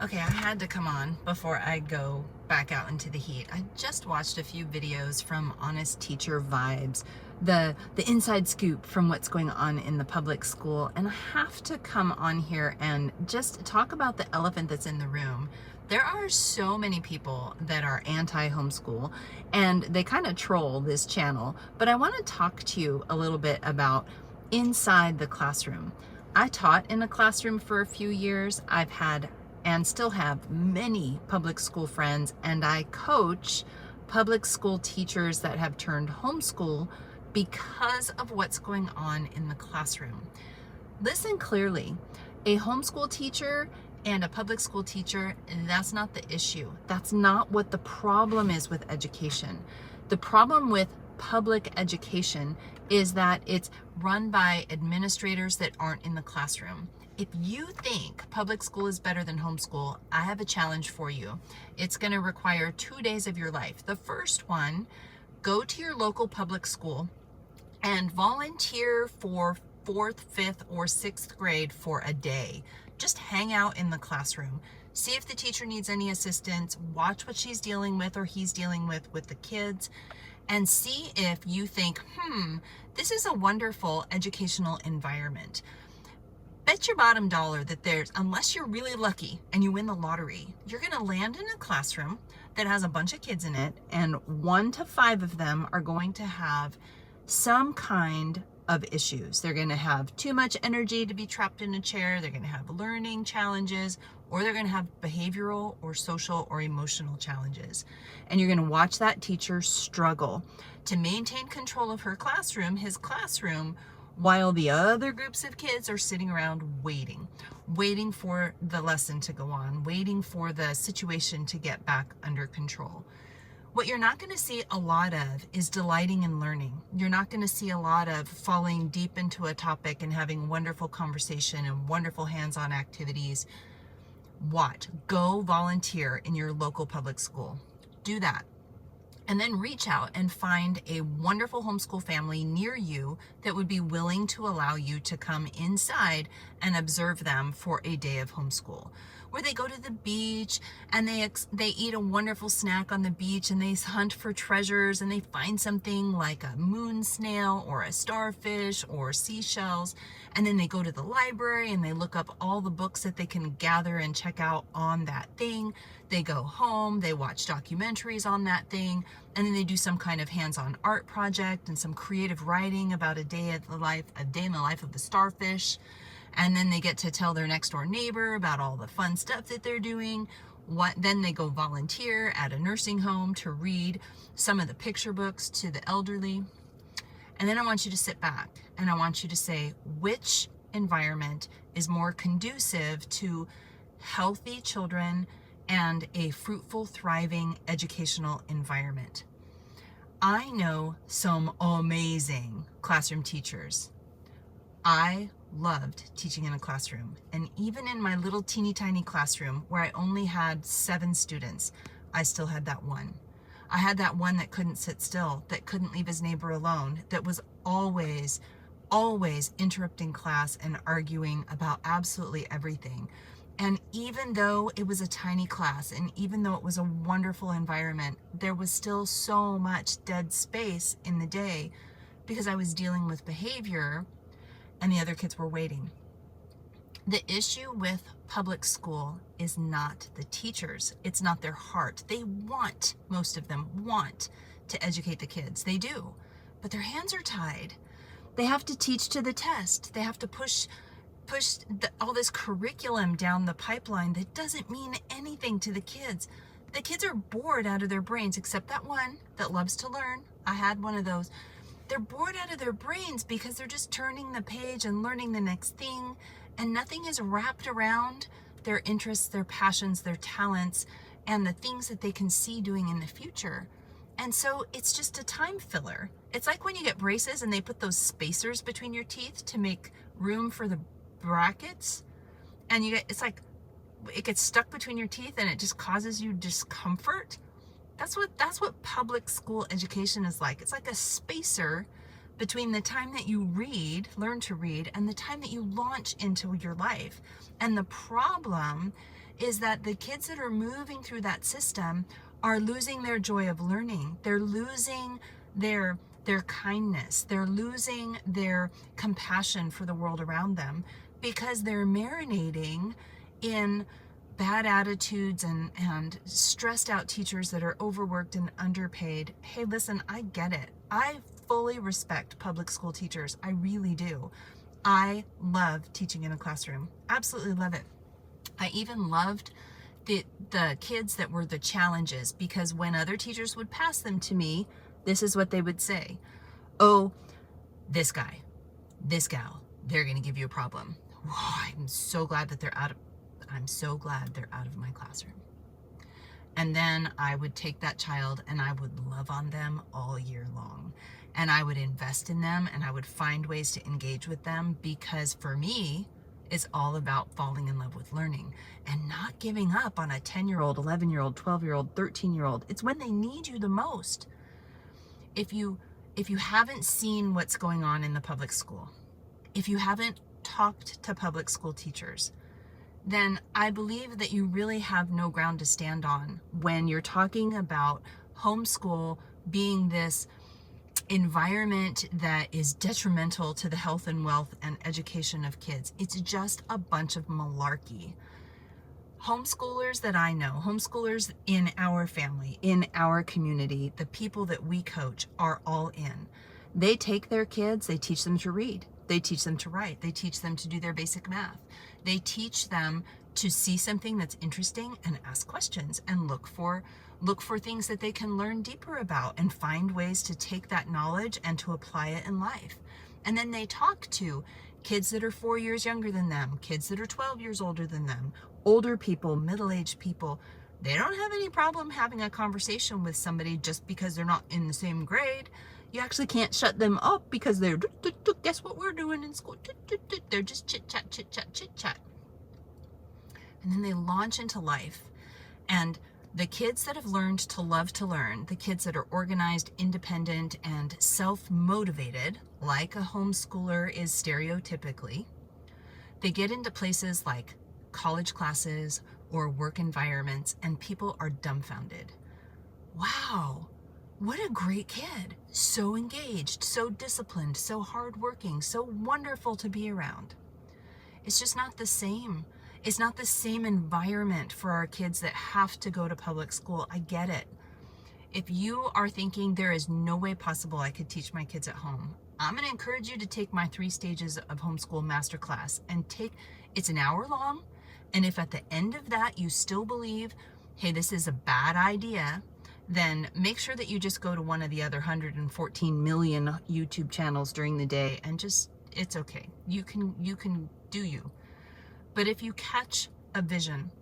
Okay, I had to come on before I go back out into the heat. I just watched a few videos from Honest Teacher Vibes, the inside scoop from what's going on in the public school, and I have to come on here and just talk about the elephant that's in the room. There are so many people that are anti-homeschool, and they kind of troll this channel, but I want to talk to you a little bit about inside the classroom. I taught in a classroom for a few years. I've had and still have many public school friends, and I coach public school teachers that have turned homeschool because of what's going on in the classroom. Listen clearly. A homeschool teacher and a public school teacher, that's not the issue. That's not what the problem is with education. The problem with public education is that it's run by administrators that aren't in the classroom. If you think public school is better than homeschool, I have a challenge for you. It's going to require 2 days of your life. The first one, go to your local public school and volunteer for 4th, 5th, or 6th grade for a day. Just hang out in the classroom. See if the teacher needs any assistance. Watch what she's dealing with or he's dealing with the kids. And see if you think, this is a wonderful educational environment. Bet your bottom dollar that unless you're really lucky and you win the lottery, you're going to land in a classroom that has a bunch of kids in it, and 1 to 5 of them are going to have some kind of issues. They're going to have too much energy to be trapped in a chair. They're going to have learning challenges, or they're going to have behavioral or social or emotional challenges. And you're going to watch that teacher struggle to maintain control of her classroom, his classroom, while the other groups of kids are sitting around waiting for the lesson to go on, waiting for the situation to get back under control. What you're not going to see a lot of is delighting in learning. You're not going to see a lot of falling deep into a topic and having wonderful conversation and wonderful hands-on activities. Go volunteer in your local public school. Do that. And then reach out and find a wonderful homeschool family near you that would be willing to allow you to come inside and observe them for a day of homeschool, where they go to the beach and they eat a wonderful snack on the beach, and they hunt for treasures, and they find something like a moon snail or a starfish or seashells, and then they go to the library and they look up all the books that they can gather and check out on that thing. They go home, they watch documentaries on that thing, and then they do some kind of hands-on art project and some creative writing about a day in the life of the starfish. And then they get to tell their next door neighbor about all the fun stuff that they're doing. Then they go volunteer at a nursing home to read some of the picture books to the elderly. And then I want you to sit back and I want you to say, which environment is more conducive to healthy children and a fruitful, thriving educational environment? I know some amazing classroom teachers. I loved teaching in a classroom, and even in my little teeny tiny classroom where I only had 7 students, I still had that one. I had that one that couldn't sit still, that couldn't leave his neighbor alone, that was always interrupting class and arguing about absolutely everything. And even though it was a tiny class, and even though it was a wonderful environment, there was still so much dead space in the day because I was dealing with behavior and the other kids were waiting. The issue with public school is not the teachers. It's not their heart. Most of them want to educate the kids. They do, but their hands are tied. They have to teach to the test. They have to push all this curriculum down the pipeline that doesn't mean anything to the kids. The kids are bored out of their brains, except that one that loves to learn. I had one of those. They're bored out of their brains because they're just turning the page and learning the next thing, and nothing is wrapped around their interests, their passions, their talents, and the things that they can see doing in the future. And so it's just a time filler. It's like when you get braces and they put those spacers between your teeth to make room for the brackets, and it's like it gets stuck between your teeth and it just causes you discomfort. That's what public school education is like. It's like a spacer between the time that you learn to read, and the time that you launch into your life. And the problem is that the kids that are moving through that system are losing their joy of learning. They're losing their kindness. They're losing their compassion for the world around them because they're marinating in bad attitudes and stressed out teachers that are overworked and underpaid. Hey, listen, I get it. I fully respect public school teachers. I really do. I love teaching in a classroom. Absolutely love it. I even loved the kids that were the challenges, because when other teachers would pass them to me, this is what they would say. Oh, this guy, this gal, they're going to give you a problem. Whoa, I'm so glad they're out of my classroom. And then I would take that child and I would love on them all year long. And I would invest in them and I would find ways to engage with them, because for me, it's all about falling in love with learning and not giving up on a 10-year-old, 11-year-old, 12-year-old, 13-year-old. It's when they need you the most. If you haven't seen what's going on in the public school, if you haven't talked to public school teachers, then I believe that you really have no ground to stand on when you're talking about homeschool being this environment that is detrimental to the health and wealth and education of kids. It's just a bunch of malarkey. Homeschoolers that I know, homeschoolers in our family, in our community, the people that we coach are all in. They take their kids, they teach them to read, they teach them to write, they teach them to do their basic math. They teach them to see something that's interesting and ask questions and look for things that they can learn deeper about and find ways to take that knowledge and to apply it in life. And then they talk to kids that are 4 years younger than them, kids that are 12 years older than them, older people, middle-aged people. They don't have any problem having a conversation with somebody just because they're not in the same grade. You actually can't shut them up because they're, guess what we're doing in school? They're just chit-chat, chit-chat, chit-chat. And then they launch into life. And the kids that have learned to love to learn, the kids that are organized, independent, and self-motivated, like a homeschooler is stereotypically, they get into places like college classes or work environments, and people are dumbfounded. Wow, what a great kid. So engaged, so disciplined, so hardworking, so wonderful to be around. It's just not the same. It's not the same environment for our kids that have to go to public school. I get it. If you are thinking there is no way possible I could teach my kids at home, I'm going to encourage you to take my 3 stages of homeschool masterclass and it's an hour long. And if at the end of that you still believe, hey, this is a bad idea, then make sure that you just go to one of the other 114 million YouTube channels during the day and it's okay. You can do you. But if you catch a vision,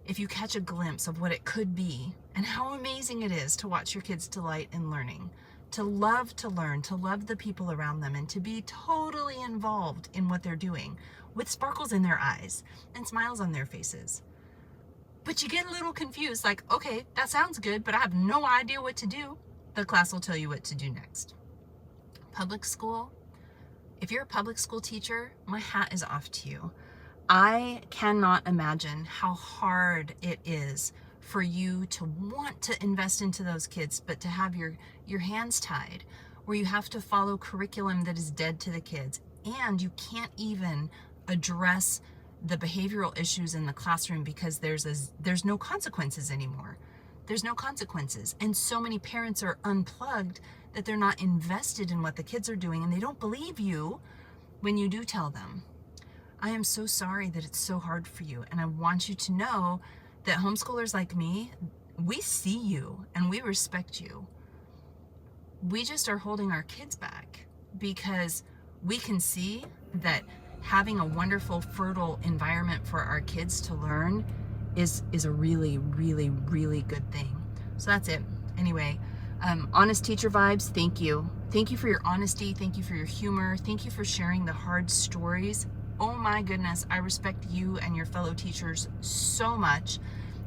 if you catch a glimpse of what it could be and how amazing it is to watch your kids delight in learning, to learn, to love the people around them, and to be totally involved in what they're doing with sparkles in their eyes and smiles on their faces. But you get a little confused, like, okay, that sounds good, but I have no idea what to do. The class will tell you what to do next. Public school, if you're a public school teacher, my hat is off to you. I cannot imagine how hard it is for you to want to invest into those kids, but to have your hands tied, where you have to follow curriculum that is dead to the kids, and you can't even address the behavioral issues in the classroom because there's no consequences anymore. There's no consequences. And so many parents are unplugged that they're not invested in what the kids are doing, and they don't believe you when you do tell them. I am so sorry that it's so hard for you. And I want you to know that homeschoolers like me, we see you and we respect you. We just are holding our kids back because we can see that having a wonderful, fertile environment for our kids to learn is a really, really, really good thing. So that's it. Anyway, Honest Teacher Vibes, thank you. Thank you for your honesty. Thank you for your humor. Thank you for sharing the hard stories. Oh my goodness, I respect you and your fellow teachers so much.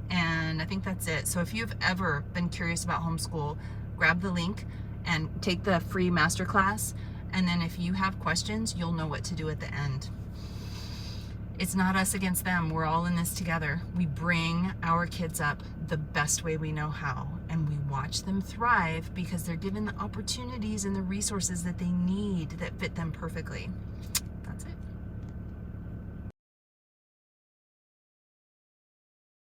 And I think that's it. So if you've ever been curious about homeschool, grab the link and take the free masterclass. And then if you have questions, you'll know what to do at the end. It's not us against them. We're all in this together. We bring our kids up the best way we know how, and we watch them thrive because they're given the opportunities and the resources that they need that fit them perfectly.